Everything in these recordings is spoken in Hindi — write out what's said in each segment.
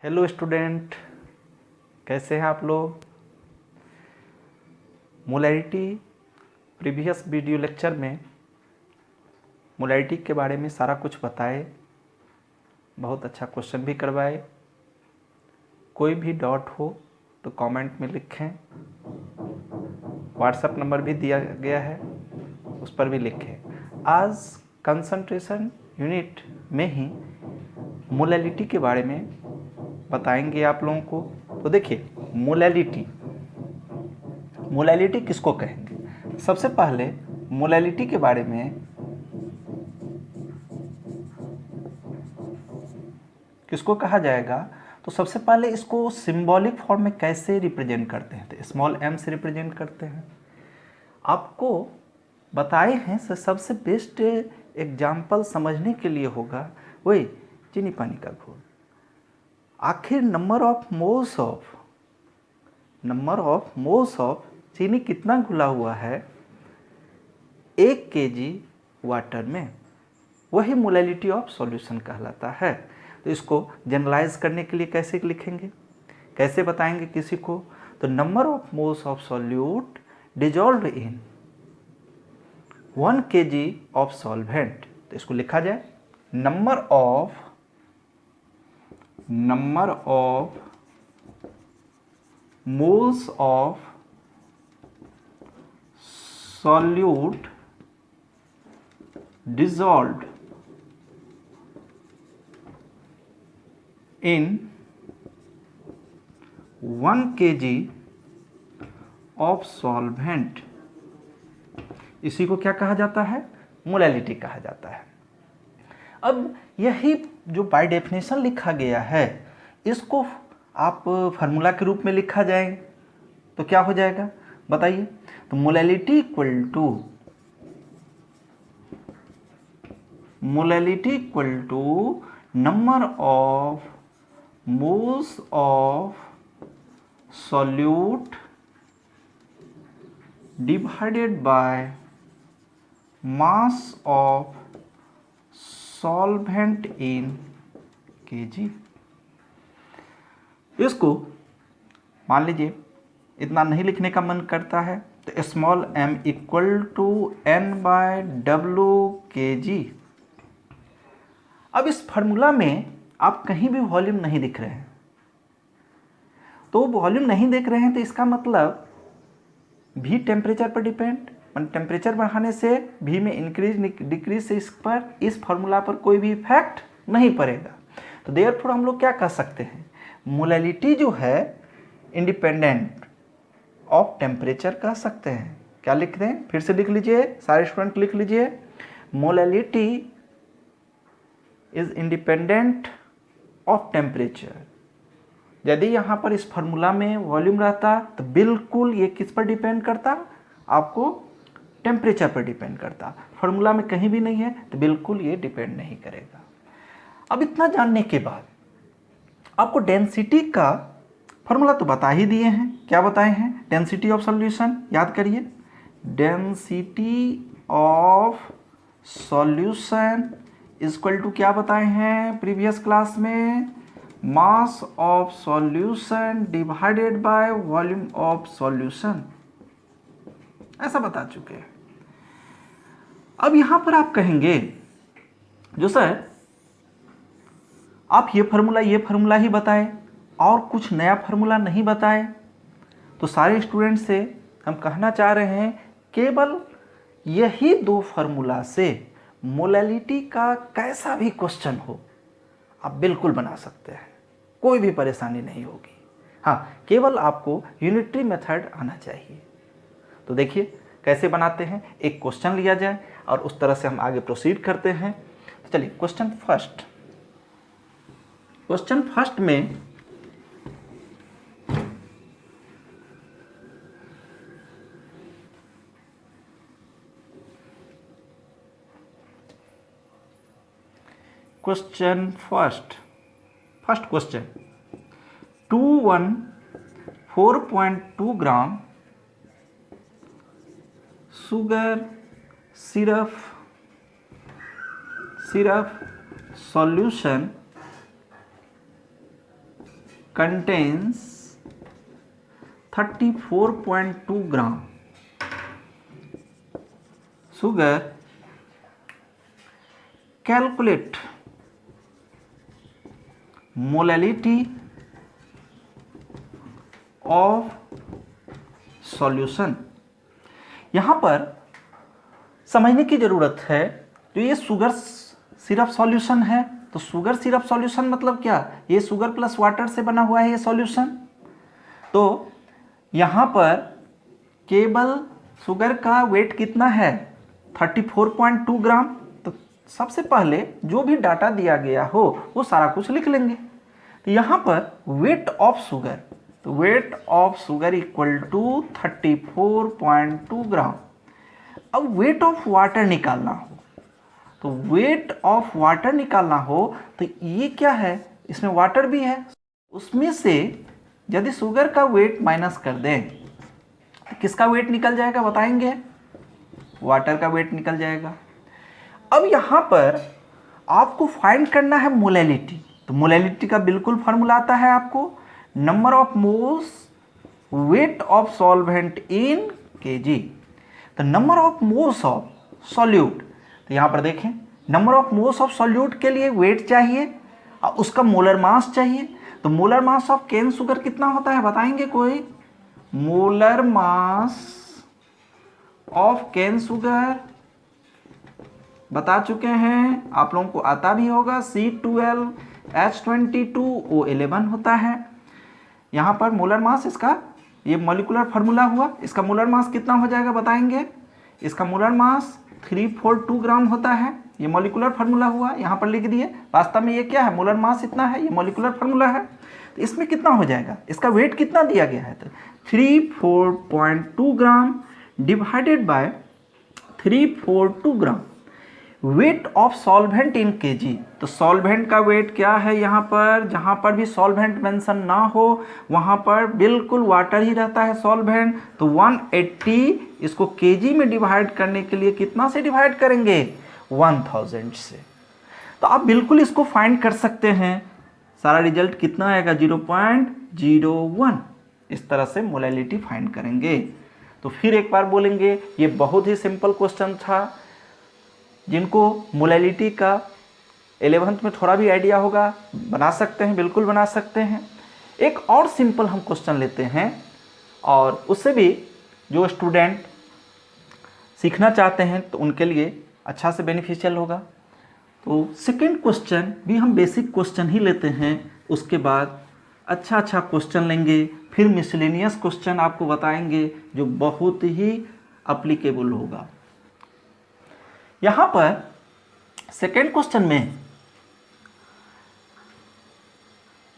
हेलो स्टूडेंट, कैसे हैं आप लोग। मोलैरिटी प्रीवियस वीडियो लेक्चर में मोलैरिटी के बारे में सारा कुछ बताए, बहुत अच्छा क्वेश्चन भी करवाए। कोई भी डाउट हो तो कमेंट में लिखें, व्हाट्सएप नंबर भी दिया गया है, उस पर भी लिखें। आज कंसंट्रेशन यूनिट में ही मोलैरिटी के बारे में बताएंगे आप लोगों को। तो देखिए, मोलैलिटी किसको कहेंगे। सबसे पहले मोलैलिटी के बारे में किसको कहा जाएगा, तो सबसे पहले इसको सिंबॉलिक फॉर्म में कैसे रिप्रेजेंट करते हैं, तो स्मॉल m से रिप्रेजेंट करते हैं। आपको बताए हैं सबसे बेस्ट एग्जाम्पल समझने के लिए होगा वही चीनी पानी का घोल। आखिर नंबर ऑफ मोल्स ऑफ चीनी कितना घुला हुआ है 1 kg वाटर में, वही मोलैलिटी ऑफ सॉल्यूशन कहलाता है। तो इसको जनरलाइज करने के लिए कैसे लिखेंगे, कैसे बताएंगे किसी को, तो number of moles of solute dissolve in 1 kg of solvent. तो इसको लिखा जाए number of moles of solute dissolved in 1 kg of solvent, इसी को क्या कहा जाता है, मोलैलिटी कहा जाता है। अब यही जो बाय डेफिनेशन लिखा गया है, इसको आप फार्मूला के रूप में लिखा जाए तो क्या हो जाएगा बताइए। तो molality equal to number of moles of solute divided by mass of solvent in kg। इसको मान लीजिए इतना नहीं लिखने का मन करता है तो small m equal to n/w kg। अब इस फार्मूला में आप कहीं भी वॉल्यूम नहीं दिख रहे हैं, तो वॉल्यूम नहीं देख रहे हैं तो इसका मतलब भी टेम्परेचर पर डिपेंड, टेम्परेचर बढ़ाने से भी में इंक्रीज डिक्रीज से इस फार्मूला पर कोई भी इफेक्ट नहीं पड़ेगा। तो देयरफॉर हम लोग क्या कह सकते हैं, मोलैलिटी जो है इंडिपेंडेंट ऑफ टेम्परेचर कह सकते हैं। क्या लिख दें, फिर से लिख लीजिए, सारे स्टूडेंट लिख लीजिए, molality is independent of temperature. यदि यहाँ पर इस फार्मूला में वॉल्यूम रहता तो बिल्कुल ये किस पर डिपेंड करता, आपको टेम्परेचर पर डिपेंड करता। फार्मूला में कहीं भी नहीं है तो बिल्कुल ये डिपेंड नहीं करेगा। अब इतना जानने के बाद आपको डेंसिटी का फार्मूला तो बता ही दिए हैं। क्या बताए हैं, डेंसिटी ऑफ सॉल्यूशन याद करिए, density of solution equal to क्या बताए हैं प्रीवियस क्लास में, mass of solution divided by volume of solution, ऐसा बता चुके हैं। अब यहां पर आप कहेंगे जो सर आप ये फार्मूला ही बताए और कुछ नया फार्मूला नहीं बताए, तो सारे स्टूडेंट से हम कहना चाह रहे हैं केवल यही 2 फार्मूला से मोलैलिटी का कैसा भी क्वेश्चन हो आप बिल्कुल बना सकते हैं, कोई भी परेशानी नहीं होगी। हाँ, केवल आपको यूनिटरी मेथड आना चाहिए। तो देखिए कैसे बनाते हैं, एक क्वेश्चन लिया जाए और उस तरह से हम आगे प्रोसीड करते हैं। तो चलिए क्वेश्चन फर्स्ट में first question 214.2 gram sugar syrup solution contains 34.2 gram sugar, calculate molality of solution। यहाँ पर समझने की ज़रूरत है, जो ये शुगर सिरप सॉल्यूशन है, तो शुगर सिरप सॉल्यूशन मतलब क्या, ये शुगर प्लस वाटर से बना हुआ है ये सॉल्यूशन। तो यहाँ पर केवल शुगर का वेट कितना है 34.2 ग्राम। तो सबसे पहले जो भी डाटा दिया गया हो वो सारा कुछ लिख लेंगे। तो यहाँ पर वेट ऑफ शुगर, तो weight of sugar equal to 34.2 gram. अब वेट ऑफ वाटर निकालना हो, तो वेट ऑफ वाटर निकालना हो तो ये क्या है, इसमें वाटर भी है, उसमें से यदि शुगर का वेट माइनस कर दें तो किसका वेट निकल जाएगा बताएंगे, वाटर का वेट निकल जाएगा। अब यहाँ पर आपको फाइंड करना है मोलैलिटी। तो मोलैलिटी का बिल्कुल फार्मूला आता है आपको, number of moles weight of solvent in KG. तो number of moles of solute, तो यहाँ पर देखें number of moles of solute के लिए वेट चाहिए और उसका मोलर मास चाहिए। तो molar mass of cane sugar कितना होता है बताएंगे कोई, molar mass of cane sugar बता चुके हैं, आप लोगों को आता भी होगा, C12H22O11 होता है। यहाँ पर मोलर मास, इसका ये मॉलिक्यूलर फार्मूला हुआ, इसका मोलर मास कितना हो जाएगा बताएंगे, इसका मोलर मास 342 ग्राम होता है, ये मॉलिक्यूलर फार्मूला हुआ, यहाँ पर लिख दिए। वास्तव में ये क्या है, मोलर मास इतना है, ये मॉलिक्यूलर फार्मूला है। तो इसमें कितना हो जाएगा, इसका वेट कितना दिया गया है, तो 34.2 gram divided by 342 gram weight of solvent in KG. तो सॉल्वेंट का वेट क्या है, यहाँ पर जहाँ पर भी सॉल्वेंट मेंशन ना हो वहाँ पर बिल्कुल वाटर ही रहता है सॉल्वेंट। तो 180 इसको केजी में डिवाइड करने के लिए कितना से डिवाइड करेंगे, 1000 से। तो आप बिल्कुल इसको फाइंड कर सकते हैं, सारा रिजल्ट कितना आएगा 0.01। इस तरह से मोलैलिटी फाइंड करेंगे। तो फिर एक बार बोलेंगे, ये बहुत ही सिंपल क्वेश्चन था, जिनको मोलैलिटी का 11th में थोड़ा भी आइडिया होगा बना सकते हैं, बिल्कुल बना सकते हैं। एक और सिंपल हम क्वेश्चन लेते हैं और उससे भी जो स्टूडेंट सीखना चाहते हैं तो उनके लिए अच्छा से बेनिफिशियल होगा। तो सेकंड क्वेश्चन भी हम बेसिक क्वेश्चन ही लेते हैं, उसके बाद अच्छा क्वेश्चन लेंगे, फिर मिसलेनियस क्वेश्चन आपको बताएंगे जो बहुत ही एप्लीकेबल होगा। यहाँ पर सेकेंड क्वेश्चन में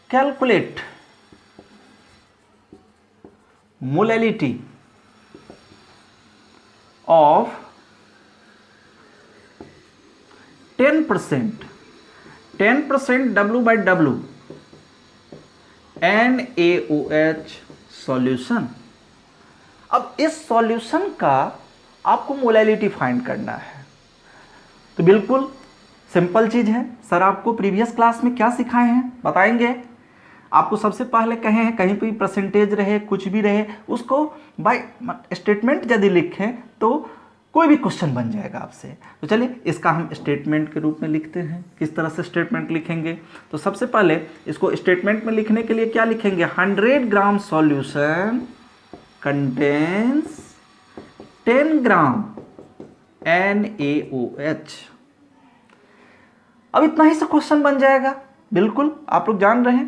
calculate molality of 10% W/W NaOH solution. अब इस सॉल्यूशन का आपको मोलैलिटी फाइंड करना है। तो बिल्कुल सिंपल चीज़ है, सर आपको प्रीवियस क्लास में क्या सिखाए हैं बताएंगे। आपको सबसे पहले कहे हैं कहीं भी परसेंटेज रहे कुछ भी रहे उसको बाय स्टेटमेंट यदि लिखें तो कोई भी क्वेश्चन बन जाएगा आपसे। तो चलिए इसका हम स्टेटमेंट के रूप में लिखते हैं। किस तरह से स्टेटमेंट लिखेंगे, तो सबसे पहले इसको स्टेटमेंट में लिखने के लिए क्या लिखेंगे, 100 ग्राम सॉल्यूशन कंटेन्स 10 ग्राम NaOH। अब इतना ही से क्वेश्चन बन जाएगा, बिल्कुल आप लोग जान रहे हैं।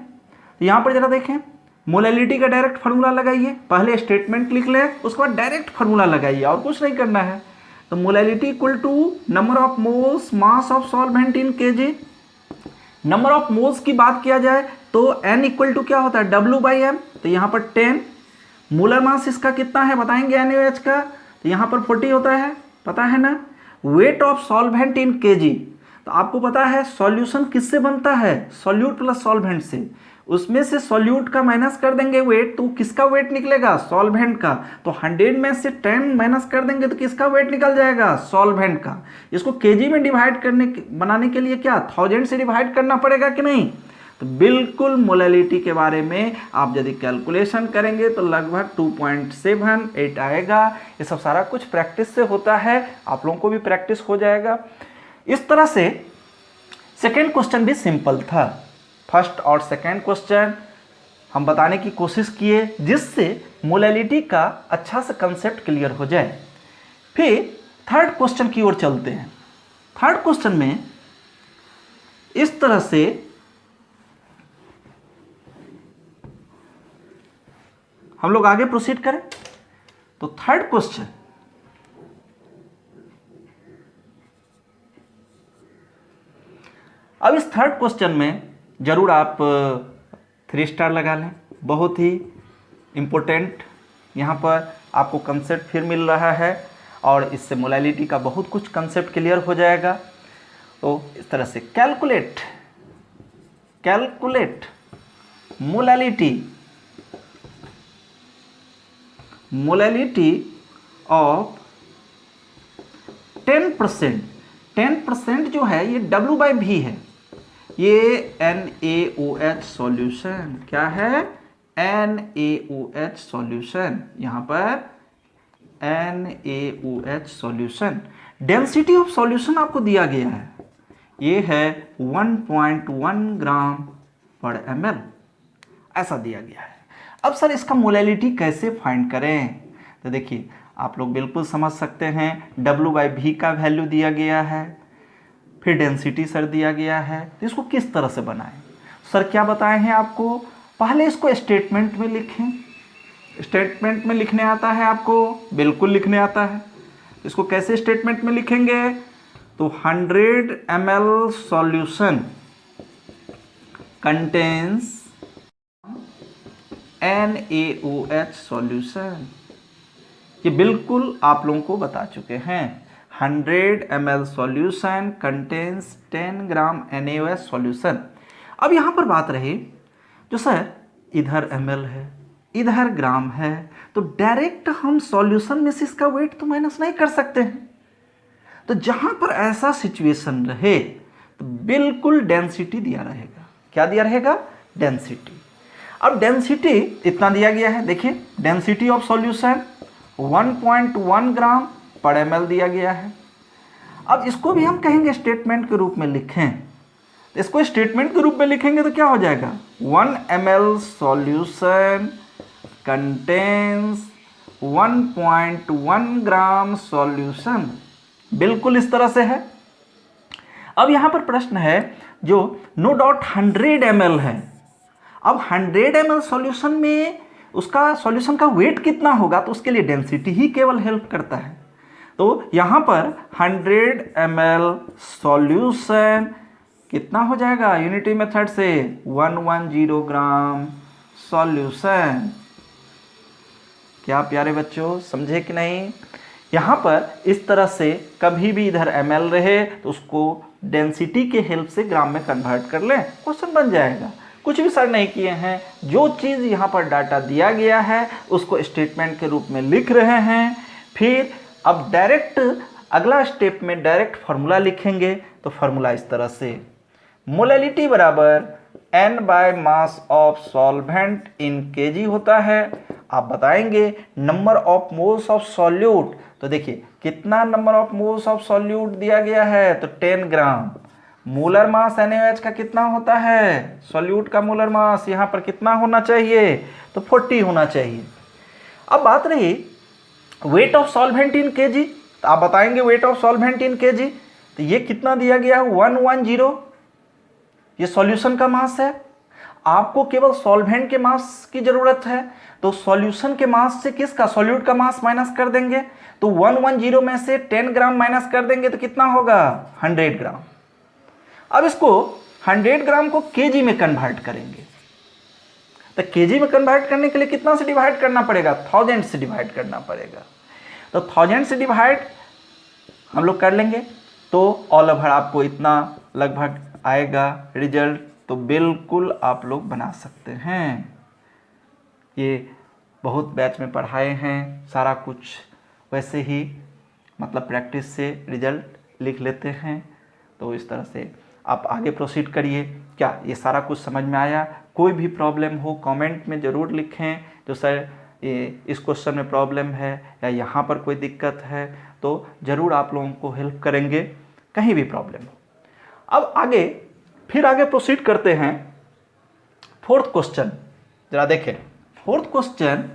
तो यहाँ पर जरा देखें, मोलैलिटी का डायरेक्ट फार्मूला लगाइए, पहले स्टेटमेंट लिख लें उसके बाद डायरेक्ट फार्मूला लगाइए और कुछ नहीं करना है। तो molality equal to number of moles mass of solvent in kg. Number of moles की बात किया जाए तो N इक्वल टू क्या होता है W/M। तो यहाँ पर 10, मोलर मास इसका कितना है बताएंगे NaOH का, तो यहाँ पर 40 होता है, पता है ना। Wait of solvent in KG, तो आपको पता है सॉल्यूशन किससे बनता है, सॉल्यूट प्लस सॉल्वेंट से। उसमें से सॉल्यूट का माइनस कर देंगे वेट, तो किसका वेट निकलेगा, सॉल्वेंट का। तो 100 में से 10 माइनस कर देंगे तो किसका वेट निकल जाएगा, सॉल्वेंट का। इसको केजी में डिवाइड करने बनाने के लिए क्या 1000 से डिवाइड करना पड़ेगा कि नहीं। तो बिल्कुल मोलैलिटी के बारे में आप यदि कैलकुलेशन करेंगे तो लगभग 2.78 आएगा। ये सब सारा कुछ प्रैक्टिस से होता है, आप लोगों को भी प्रैक्टिस हो जाएगा। इस तरह से सेकेंड क्वेश्चन भी सिंपल था। फर्स्ट और सेकेंड क्वेश्चन हम बताने की कोशिश किए जिससे मोलैलिटी का अच्छा से कंसेप्ट क्लियर हो जाए। फिर थर्ड क्वेश्चन की ओर चलते हैं। थर्ड क्वेश्चन में इस तरह से हम लोग आगे प्रोसीड करें। तो थर्ड क्वेश्चन, अब इस थर्ड क्वेश्चन में जरूर आप 3 स्टार लगा लें, बहुत ही इंपॉर्टेंट यहाँ पर आपको कंसेप्ट फिर मिल रहा है और इससे मोलैलिटी का बहुत कुछ कंसेप्ट क्लियर हो जाएगा। तो इस तरह से कैलकुलेट मोलैलिटी ऑफ 10% जो है ये W/V है, ये NaOH सॉल्यूशन, क्या है? NaOH सॉल्यूशन, यहाँ पर NaOH solution. Density of solution आपको दिया गया है, ये है 1.1 ग्राम पर ml, ऐसा दिया गया है। अब सर इसका मोलैलिटी कैसे फाइंड करें? तो देखिए आप लोग बिल्कुल समझ सकते हैं, W/V का वैल्यू दिया गया है, फिर डेंसिटी सर दिया गया है, तो इसको किस तरह से बनाएं? सर क्या बताए हैं आपको? पहले इसको स्टेटमेंट में लिखें। स्टेटमेंट में लिखने आता है आपको? बिल्कुल लिखने आता है। इसको कैसे स्टेटमेंट में लिखेंगे? तो 100 ml solution contains NaOH solution, ये बिल्कुल आप लोगों को बता चुके हैं। 100 ml सॉल्यूशन कंटेन्स 10 ग्राम NaOH सॉल्यूशन। अब यहाँ पर बात रही, जो सर इधर ml है इधर ग्राम है, तो डायरेक्ट हम सॉल्यूशन में से इसका वेट तो माइनस नहीं कर सकते हैं। तो जहाँ पर ऐसा सिचुएशन रहे तो बिल्कुल डेंसिटी दिया रहेगा। क्या दिया रहेगा? डेंसिटी। अब डेंसिटी इतना दिया गया है, देखिए डेंसिटी ऑफ सॉल्यूशन 1.1 ग्राम पर ml दिया गया है। अब इसको भी हम कहेंगे स्टेटमेंट के रूप में लिखें। इसको स्टेटमेंट के रूप में लिखेंगे तो क्या हो जाएगा? 1 ml सॉल्यूशन कंटेन्स 1.1 ग्राम सॉल्यूशन, बिल्कुल इस तरह से है। अब यहां पर प्रश्न है, जो नो डाउट 100 ml है, अब 100 ml सॉल्यूशन में उसका सॉल्यूशन का वेट कितना होगा? तो उसके लिए डेंसिटी ही केवल हेल्प करता है। तो यहां पर 100 ml सॉल्यूशन कितना हो जाएगा यूनिटी मेथड से? 110 ग्राम सॉल्यूशन। क्या प्यारे बच्चों समझे कि नहीं? यहाँ पर इस तरह से कभी भी इधर ml रहे तो उसको डेंसिटी के हेल्प से ग्राम में कन्वर्ट कर लें, क्वेश्चन बन जाएगा। कुछ भी सर नहीं किए हैं, जो चीज़ यहाँ पर डाटा दिया गया है उसको स्टेटमेंट के रूप में लिख रहे हैं। फिर अब डायरेक्ट अगला स्टेप में डायरेक्ट फार्मूला लिखेंगे। तो फार्मूला इस तरह से, मोलैलिटी बराबर N bye mass of solvent in kg होता है। आप बताएंगे number of moles of solute, तो देखिए कितना number of moles of solute दिया गया है? तो 10 ग्राम। मोलर मास NaOH का कितना होता है? सॉल्यूट का मोलर मास यहाँ पर कितना होना चाहिए? तो 40 होना चाहिए। अब बात रही wait of solvent in kg, तो आप बताएंगे wait of solvent in kg, तो ये कितना दिया गया है? 110, ये सॉल्यूशन का मास है। आपको केवल सॉल्वेंट के मास की जरूरत है, तो सॉल्यूशन के मास से किसका? सॉल्यूट का मास माइनस कर देंगे। तो 110 में से 10 ग्राम माइनस कर देंगे तो कितना होगा? 100 ग्राम। अब इसको 100 ग्राम को kg में कन्वर्ट करेंगे, तो kg में कन्वर्ट करने के लिए कितना से डिवाइड करना पड़ेगा? 1000 से डिवाइड करना पड़ेगा। तो 1000 से डिवाइड हम लोग कर लेंगे तो ऑल ओवर आपको इतना लगभग आएगा रिजल्ट। तो बिल्कुल आप लोग बना सकते हैं, ये बहुत बैच में पढ़ाए हैं, सारा कुछ वैसे ही मतलब प्रैक्टिस से रिजल्ट लिख लेते हैं। तो इस तरह से आप आगे प्रोसीड करिए। क्या ये सारा कुछ समझ में आया? कोई भी प्रॉब्लम हो कमेंट में ज़रूर लिखें, तो सर इस क्वेश्चन में प्रॉब्लम है या यहाँ पर कोई दिक्कत है, तो ज़रूर आप लोगों को हेल्प करेंगे कहीं भी प्रॉब्लम हो। अब आगे प्रोसीड करते हैं। फोर्थ क्वेश्चन जरा देखें। फोर्थ क्वेश्चन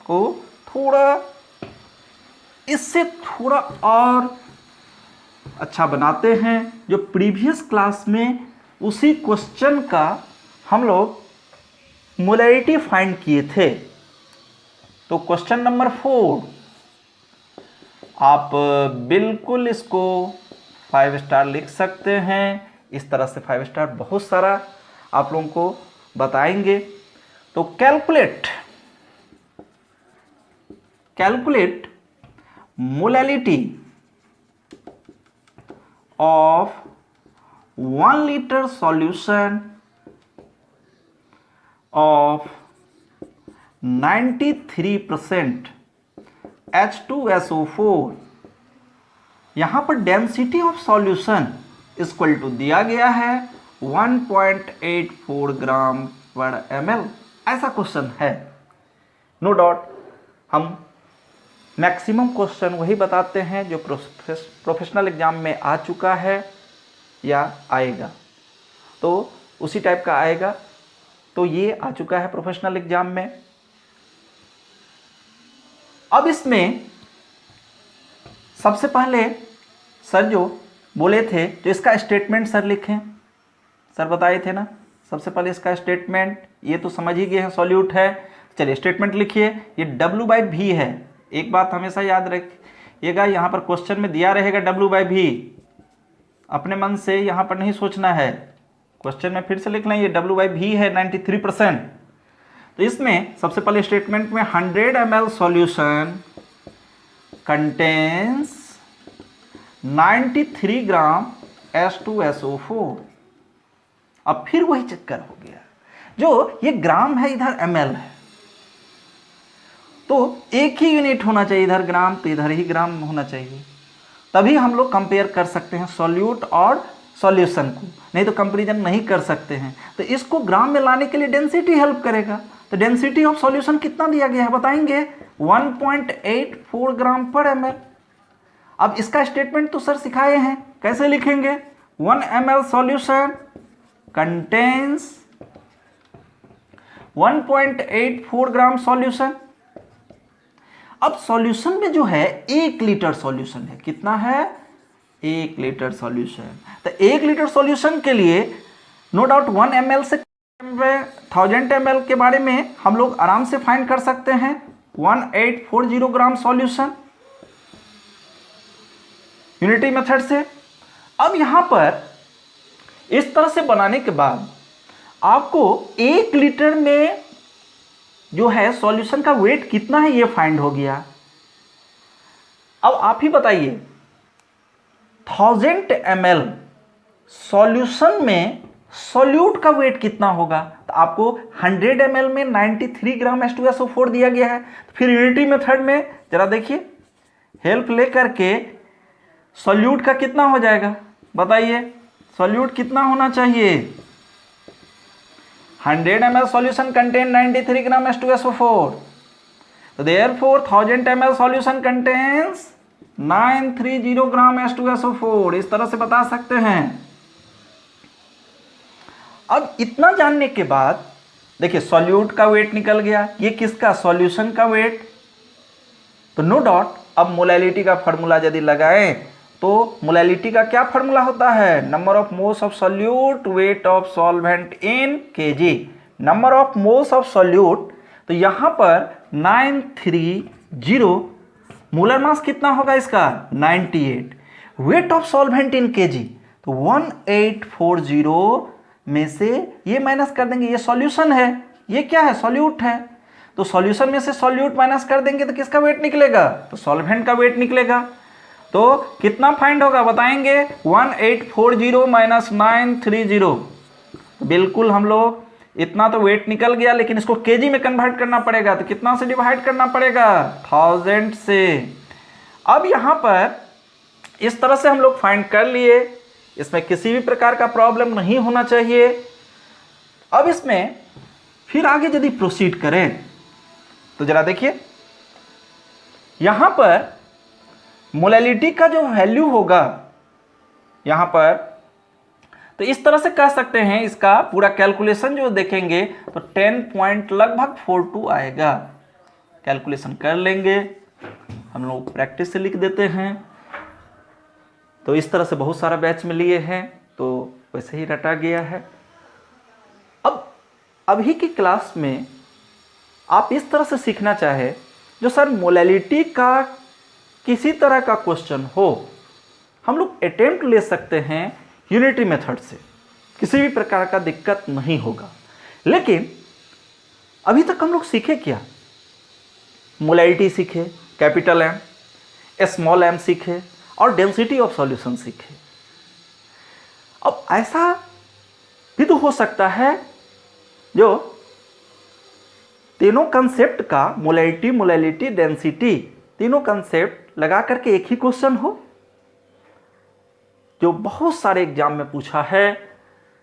को थोड़ा इससे थोड़ा और अच्छा बनाते हैं। जो प्रीवियस क्लास में उसी क्वेश्चन का हम लोग मोलैरिटी फाइंड किए थे। तो क्वेश्चन नंबर 4 आप बिल्कुल इसको 5 स्टार लिख सकते हैं। इस तरह से 5 स्टार बहुत सारा आप लोगों को बताएंगे। तो calculate molality of 1 liter solution of 93% H2SO4। यहाँ पर density of solution equal to दिया गया है 1.84 ग्राम पर ml। ऐसा क्वेश्चन है। नो डाउट हम मैक्सिमम क्वेश्चन वही बताते हैं जो प्रोफेशनल एग्जाम में आ चुका है या आएगा, तो उसी टाइप का आएगा। तो ये आ चुका है प्रोफेशनल एग्जाम में। अब इसमें सबसे पहले सर जो बोले थे, तो इसका स्टेटमेंट सर लिखें। सर बताए थे ना, सबसे पहले इसका स्टेटमेंट, ये तो समझ ही गए हैं सॉल्यूट है। चलिए स्टेटमेंट लिखिए। ये W/V है। एक बात हमेशा याद रखिएगा, यहाँ पर क्वेश्चन में दिया रहेगा W/V, अपने मन से यहाँ पर नहीं सोचना है। क्वेश्चन में फिर से लिख लें, ये W/V है 93%। तो इसमें सबसे पहले स्टेटमेंट में 100 ml सॉल्यूशन कंटेन्स 93 ग्राम H2SO4। अब फिर वही चक्कर हो गया, जो ये ग्राम है इधर ml है, तो एक ही यूनिट होना चाहिए, इधर ग्राम तो इधर ही ग्राम होना चाहिए, तभी हम लोग कंपेयर कर सकते हैं सॉल्यूट और सॉल्यूशन को, नहीं तो कंपैरिजन नहीं कर सकते हैं। तो इसको ग्राम में लाने के लिए डेंसिटी हेल्प करेगा। तो डेंसिटी ऑफ सॉल्यूशन कितना दिया गया है बताएंगे, 1.84 ग्राम पर ml। अब इसका स्टेटमेंट तो सर सिखाए हैं, कैसे लिखेंगे, 1 ml सॉल्यूशन कंटेन्स 1.84 ग्राम सॉल्यूशन। अब सॉल्यूशन में जो है 1 लीटर सॉल्यूशन है, कितना है, 1 लीटर सॉल्यूशन। तो 1 लीटर सॉल्यूशन के लिए नो डाउट 1 ml से 1000 ml के बारे में हम लोग आराम से फाइंड कर सकते हैं। 1840 ग्राम सॉल्यूशन यूनिटी मेथड से। अब यहां पर इस तरह से बनाने के बाद आपको 1 लीटर में जो है सॉल्यूशन का वेट कितना है ये फाइंड हो गया। अब आप ही बताइए 1000 ml सॉल्यूशन में सॉल्यूट का वेट कितना होगा। तो आपको 100 ml में 93 ग्राम H2SO4 दिया गया है। तो फिर यूनिटी मेथड में जरा देखिए, हेल्प लेकर के सॉल्यूट का कितना हो जाएगा बताइए, सॉल्यूट कितना होना चाहिए। 100 ml solution contain 93 gram H2SO4. So therefore 1000 ml solution contains 930 ग्राम H2SO4। इस तरह से बता सकते हैं। अब इतना जानने के बाद देखिए सॉल्यूट का वेट निकल गया, ये किसका, सॉल्यूशन का वेट। तो नो डाउट अब मोलैलिटी का फॉर्मूला यदि लगाएं तो मोलैलिटी का क्या फॉर्मूला होता है, number of moles of solute wait of solvent in kg, number of moles of solute. तो यहां पर 930, मोलर मास कितना होगा इसका 98, wait of solvent in kg तो 1840 में से ये माइनस कर देंगे, ये सॉल्यूशन है, ये क्या है सॉल्यूट है। तो सॉल्यूशन में से सॉल्यूट माइनस कर देंगे तो किसका वेट निकलेगा, तो सॉल्वेंट का वेट निकलेगा। तो कितना फाइंड होगा बताएंगे, 1840 माइनस 930। बिल्कुल हम लोग इतना तो वेट निकल गया, लेकिन इसको केजी में कन्वर्ट करना पड़ेगा। तो कितना से डिवाइड करना पड़ेगा, 1000 से। अब यहां पर इस तरह से हम लोग फाइंड कर लिए, इसमें किसी भी प्रकार का प्रॉब्लम नहीं होना चाहिए। अब इसमें फिर आगे यदि प्रोसीड करें तो जरा देखिए, यहां पर मोलैलिटी का जो वैल्यू होगा यहां पर, तो इस तरह से कह सकते हैं, इसका पूरा कैलकुलेशन जो देखेंगे तो 10 पॉइंट लगभग 42 आएगा। कैलकुलेशन कर लेंगे, हम लोग प्रैक्टिस से लिख देते हैं। तो इस तरह से बहुत सारा बैच में लिए हैं तो वैसे ही रटा गया है। अब अभी की क्लास में आप इस तरह से सीखना चाहे, जो सर मोलैलिटी का किसी तरह का क्वेश्चन हो, हम लोग अटेम्प्ट ले सकते हैं यूनिटरी मेथड से, किसी भी प्रकार का दिक्कत नहीं होगा। लेकिन अभी तक हम लोग सीखे क्या? मोलैलिटी सीखे, कैपिटल एम, स्मॉल एम सीखे और डेंसिटी ऑफ सॉल्यूशन सीखे। अब ऐसा भी तो हो सकता है जो तीनों कंसेप्ट का, मोलैलिटी, मोलैलिटी, डेंसिटी, तीनों कंसेप्ट लगा करके एक ही क्वेश्चन हो, जो बहुत सारे एग्जाम में पूछा है।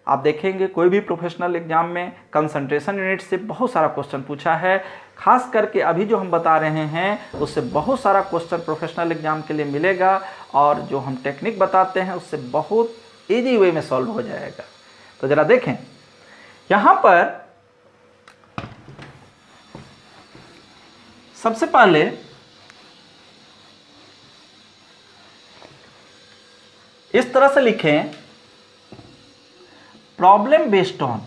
आप देखेंगे कोई भी प्रोफेशनल एग्जाम में कंसंट्रेशन यूनिट से बहुत सारा क्वेश्चन पूछा है। खास करके अभी जो हम बता रहे हैं उससे बहुत सारा क्वेश्चन प्रोफेशनल एग्जाम के लिए मिलेगा, और जो हम टेक्निक बताते हैं उससे बहुत इजी वे में सॉल्व हो जाएगा। तो जरा देखें, यहां पर सबसे पहले इस तरह से लिखें, problem based on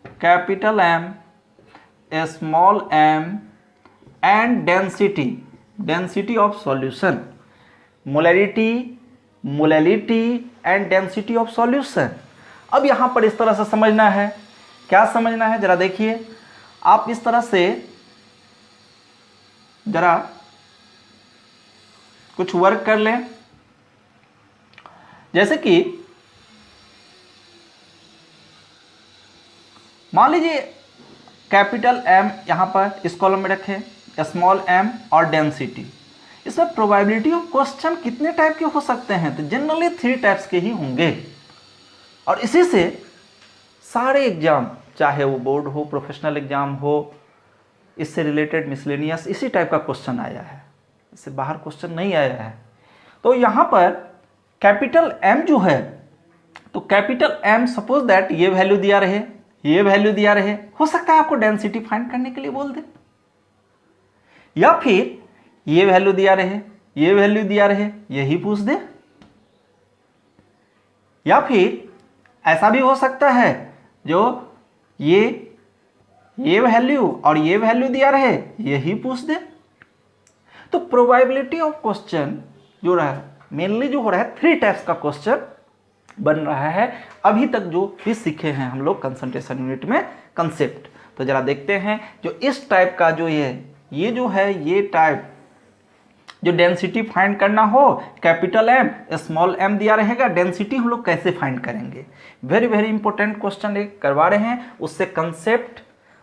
capital M, small M and density of solution. Molality and density of solution. अब यहां पर इस तरह से समझना है। क्या समझना है जरा देखिए, आप इस तरह से जरा कुछ वर्क कर लें। जैसे कि मान लीजिए कैपिटल एम यहां पर इस कॉलम में रखें, स्मॉल एम और डेंसिटी। इसमें प्रोबेबिलिटी ऑफ क्वेश्चन कितने टाइप के हो सकते हैं? तो जनरली 3 टाइप्स के ही होंगे, और इसी से सारे एग्जाम, चाहे वो बोर्ड हो, प्रोफेशनल एग्जाम हो, इससे रिलेटेड मिसलेनियस इसी टाइप का क्वेश्चन आया है, इससे बाहर क्वेश्चन नहीं आया है। तो यहाँ पर कैपिटल एम जो है, तो कैपिटल एम सपोज दैट ये वैल्यू दिया रहे, ये वैल्यू दिया रहे, हो सकता है आपको डेंसिटी फाइंड करने के लिए बोल दे, या फिर ये वैल्यू दिया रहे, ये वैल्यू दिया रहे, यही पूछ दे, या फिर ऐसा भी हो सकता है जो ये वैल्यू और ये वैल्यू दिया रहे, यही पूछ दे। तो प्रोबेबिलिटी ऑफ क्वेश्चन जो रहा है, मेनली जो हो रहा है 3 टाइप्स का क्वेश्चन बन रहा है अभी तक जो भी सीखे हैं हम लोग कंसंट्रेशन यूनिट में कंसेप्ट। तो जरा देखते हैं, जो इस टाइप का जो ये जो है, ये टाइप जो डेंसिटी फाइंड करना हो, कैपिटल एम स्मॉल एम दिया रहेगा, डेंसिटी हम लोग कैसे फाइंड करेंगे? वेरी वेरी इंपॉर्टेंट क्वेश्चन एक करवा रहे हैं, उससे कंसेप्ट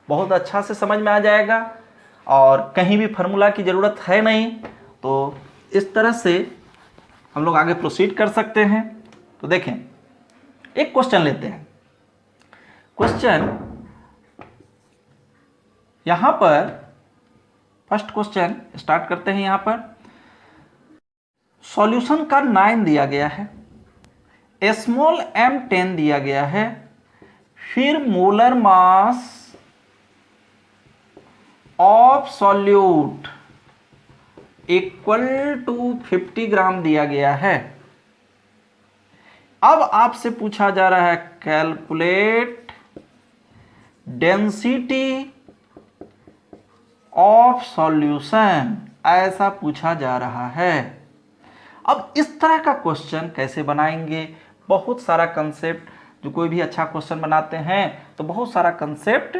बहुत अच्छा से समझ में आ जाएगा और कहीं भी फार्मूला की ज़रूरत है नहीं। तो इस तरह से हम लोग आगे प्रोसीड कर सकते हैं। तो देखें, एक क्वेश्चन लेते हैं। क्वेश्चन यहां पर फर्स्ट क्वेश्चन स्टार्ट करते हैं। यहां पर सॉल्यूशन का 9 दिया गया है, स्मॉल m 10 दिया गया है, फिर molar mass of solute equal to 50 gram दिया गया है। अब आपसे पूछा जा रहा है कैलकुलेट डेंसिटी ऑफ सॉल्यूशन, ऐसा पूछा जा रहा है। अब इस तरह का क्वेश्चन कैसे बनाएंगे? बहुत सारा कंसेप्ट, जो कोई भी अच्छा क्वेश्चन बनाते हैं तो बहुत सारा कंसेप्ट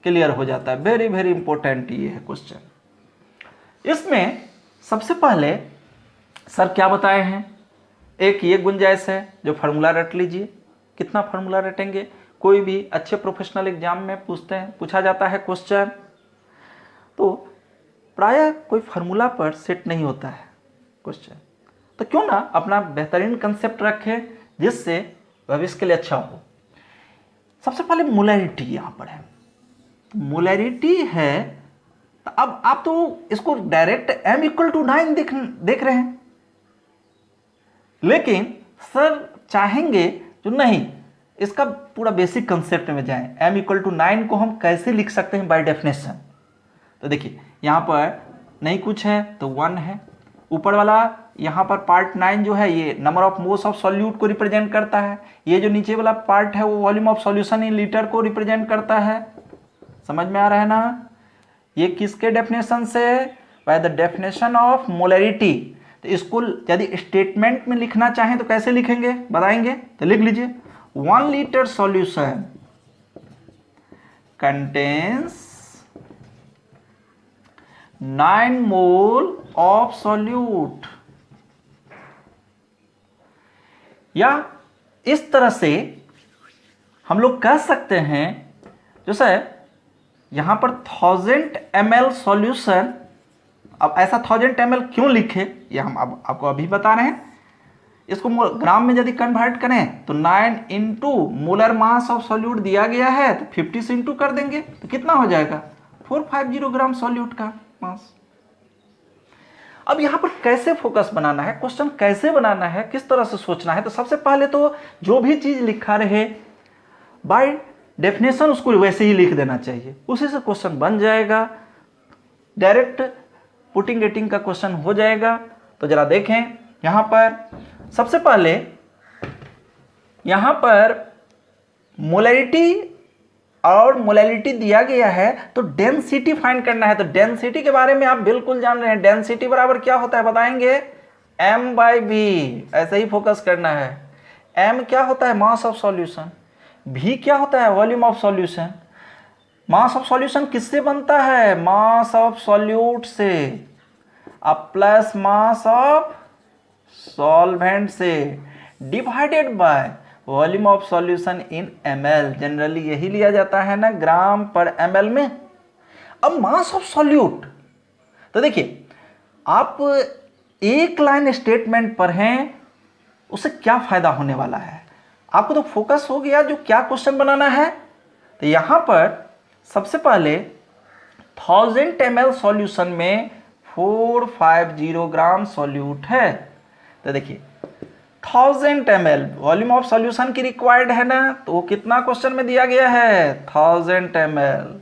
क्लियर हो जाता है। वेरी वेरी इंपॉर्टेंट ये है क्वेश्चन। इसमें सबसे पहले सर क्या बताए हैं, एक ये गुंजाइश है जो फार्मूला रट लीजिए। कितना फार्मूला रटेंगे? कोई भी अच्छे प्रोफेशनल एग्जाम में पूछा जाता है क्वेश्चन, तो प्रायः कोई फार्मूला पर सेट नहीं होता है क्वेश्चन। तो क्यों ना अपना बेहतरीन कंसेप्ट रखें जिससे भविष्य के लिए अच्छा हो। सबसे पहले मोलैरिटी यहाँ पर है, मोलैरिटी है। तो अब आप तो इसको डायरेक्ट m इक्वल टू 9 देख रहे हैं, लेकिन सर चाहेंगे जो नहीं, इसका पूरा बेसिक कंसेप्ट में जाएं। m इक्वल टू 9 को हम कैसे लिख सकते हैं बाय डेफिनेशन। तो देखिए यहाँ पर नहीं कुछ है तो 1 है, ऊपर वाला यहाँ पर पार्ट 9 जो है ये number of moles of solute को रिप्रेजेंट करता है, ये जो नीचे वाला पार्ट है वो volume of solution in litre को रिप्रेजेंट करता है। समझ में आ रहा है ना? ये किसके डेफिनेशन से? By the definition of molarity. तो इसको यदि स्टेटमेंट में लिखना चाहें तो कैसे लिखेंगे बताएंगे? तो लिख लीजिए 1 litre solution contains 9 mole of solute. या इस तरह से हम लोग कह सकते हैं जैसे यहां पर 1000 ml सॉल्यूशन। अब ऐसा 1000 ml क्यों लिखे ये हम अब आपको अभी बता रहे हैं। इसको ग्राम में यदि कन्वर्ट करें तो 9 into molar mass of solute दिया गया है तो 50 से इंटू कर देंगे तो कितना हो जाएगा 450 ग्राम सॉल्यूट का मास। अब यहां पर कैसे फोकस बनाना है, क्वेश्चन कैसे बनाना है, किस तरह से सोचना है। तो सबसे पहले तो जो भी चीज लिखा रहे बाय डेफिनेशन उसको वैसे ही लिख देना चाहिए, उसी से क्वेश्चन बन जाएगा, डायरेक्ट पुटिंग गेटिंग का क्वेश्चन हो जाएगा। तो जरा देखें यहां पर सबसे पहले यहां पर मोलैरिटी और मोलैरिटी दिया गया है तो डेंसिटी फाइंड करना है। तो डेंसिटी के बारे में आप बिल्कुल जान रहे हैं, डेंसिटी बराबर क्या होता है बताएंगे m/v। ऐसे ही फोकस करना है। m क्या होता है मास ऑफ सॉल्यूशन, v क्या होता है volume of solution. Mass of solution किससे बनता है मास ऑफ सॉल्यूट से, अब प्लस मास ऑफ सॉल्वेंट से divided by volume of solution in ml। Generally यही लिया जाता है ना ग्राम पर ml में। अब मास ऑफ सॉल्यूट, तो देखिए आप एक लाइन स्टेटमेंट पर हैं, उससे क्या फायदा होने वाला है आपको। तो फोकस हो गया जो क्या क्वेश्चन बनाना है। तो यहां पर सबसे पहले 1000 ml सॉल्यूशन में 450 ग्राम सॉल्यूट है। तो देखिए 1000 ml वॉल्यूम ऑफ सॉल्यूशन की रिक्वायर्ड है ना, तो वो कितना क्वेश्चन में दिया गया है 1000 ml।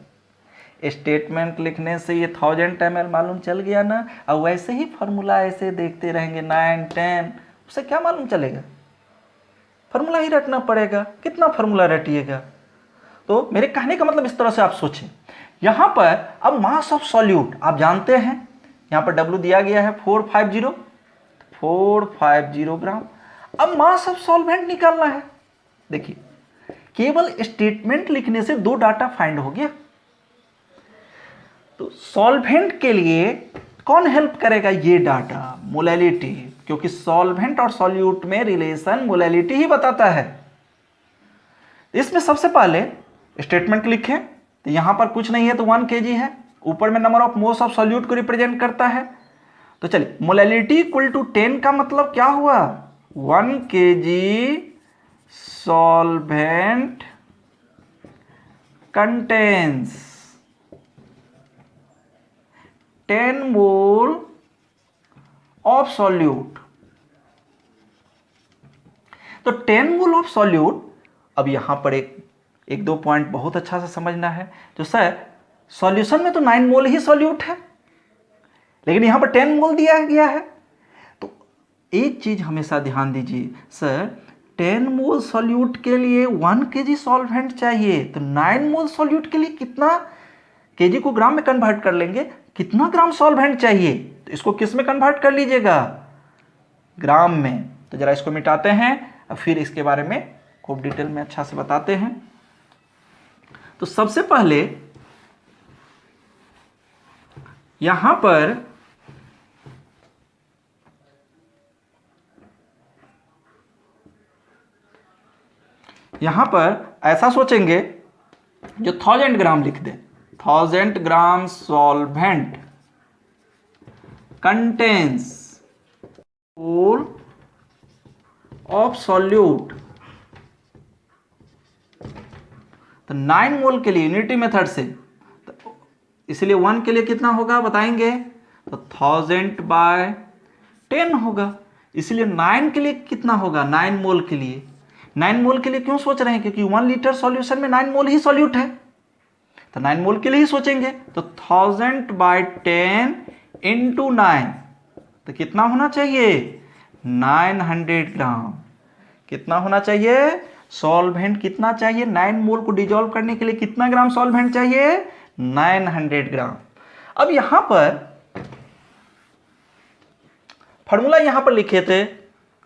स्टेटमेंट लिखने से ये 1000 ml मालूम चल गया ना। अब वैसे ही फॉर्मूला ऐसे देखते रहेंगे 9 10, उससे क्या मालूम चलेगा, फॉर्मूला ही रटना पड़ेगा। कितना फॉर्मूला रटिएगा। तो मेरे कहने का मतलब इस तरह से आप सोचें। यहां पर अब मास ऑफ सॉल्यूट आप जानते हैं, यहां पर W दिया गया है 450 ग्राम। अब मास ऑफ सॉल्वेंट निकालना है। देखिए केवल स्टेटमेंट लिखने से 2 डाटा फाइंड हो गया। तो सॉल्वेंट के लिए कौन हेल्प करेगा ये डाटा मोलैलिटी, क्योंकि सॉल्वेंट और सॉल्यूट में रिलेशन मोलैलिटी ही बताता है। इसमें सबसे पहले स्टेटमेंट लिखें तो यहां पर कुछ नहीं है तो 1 kg है, ऊपर में number of moles of solute को रिप्रेजेंट करता है। तो चलिए मोलैलिटी इक्वल टू 10 का मतलब क्या हुआ 1 kg solvent contains 10 mole of solute. तो 10 मोल ऑफ सॉल्यूट। अब यहां पर एक दो पॉइंट बहुत अच्छा से समझना है। तो सर सॉल्यूशन में तो 9 मोल ही सॉल्यूट है, लेकिन यहां पर 10 मोल दिया गया है। तो एक चीज हमेशा ध्यान दीजिए, सर 10 मोल सॉल्यूट के लिए 1 kg सॉल्वेंट चाहिए, तो 9 मोल सॉल्यूट के लिए कितना kg को ग्राम में कन्वर्ट कर लेंगे, कितना ग्राम सॉल्वेंट चाहिए। तो इसको किस में कन्वर्ट कर लीजिएगा ग्राम में। तो जरा इसको मिटाते हैं और फिर इसके बारे में खूब डिटेल में अच्छा से बताते हैं। तो सबसे पहले यहां पर यहां पर ऐसा सोचेंगे जो 1000 ग्राम लिख दे, 1000 gram solvent contains mole of solute. तो 9 मोल के लिए यूनिटी मेथड से, तो इसलिए 1 के लिए कितना होगा बताएंगे, तो 1000/10 होगा। इसलिए 9 के लिए कितना होगा, 9 मोल के लिए। 9 मोल के लिए क्यों सोच रहे हैं, क्योंकि 1 लीटर सॉल्यूशन में 9 मोल ही सॉल्यूट है, तो 9 मोल के लिए ही सोचेंगे। तो 1000/10 इंटू 9, तो कितना होना चाहिए, 900 ग्राम। कितना होना चाहिए, सॉल्वेंट कितना चाहिए, 9 मोल को डिजोल्व करने के लिए कितना ग्राम सॉल्वेंट चाहिए, 900 ग्राम। अब यहां पर फॉर्मूला यहां पर लिखे थे,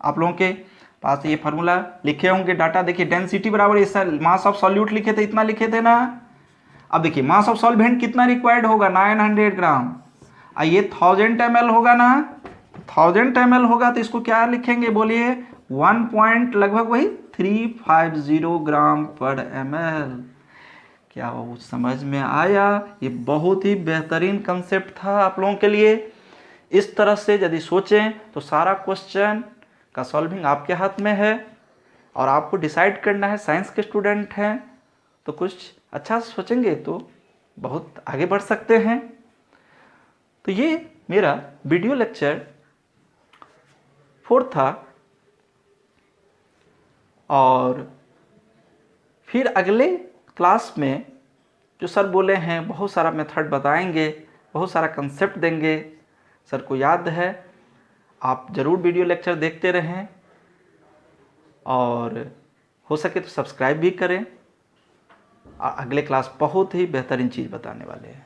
आप लोगों के पास ये फॉर्मूला लिखे होंगे, डाटा देखिए, डेंसिटी बराबर मास ऑफ सॉल्यूट लिखे थे, इतना लिखे थे ना। अब देखिए मास ऑफ सॉल्वेंट कितना रिक्वायर्ड होगा, 900 ग्राम। ये 1000 ml होगा ना, 1000 ml होगा, तो इसको क्या लिखेंगे बोलिए, 1 पॉइंट लगभग वही 350 ग्राम पर ml। क्या वो समझ में आया, ये बहुत ही बेहतरीन कंसेप्ट था आप लोगों के लिए। इस तरह से यदि सोचें तो सारा क्वेश्चन का सॉल्विंग आपके हाथ में है, और आपको डिसाइड करना है, साइंस के स्टूडेंट हैं तो कुछ अच्छा सोचेंगे तो बहुत आगे बढ़ सकते हैं। तो ये मेरा वीडियो लेक्चर 4 था, और फिर अगले क्लास में जो सर बोले हैं बहुत सारा मेथड बताएंगे, बहुत सारा कंसेप्ट देंगे, सर को याद है। आप ज़रूर वीडियो लेक्चर देखते रहें, और हो सके तो सब्सक्राइब भी करें। अगले क्लास बहुत ही बेहतरीन चीज़ बताने वाले हैं।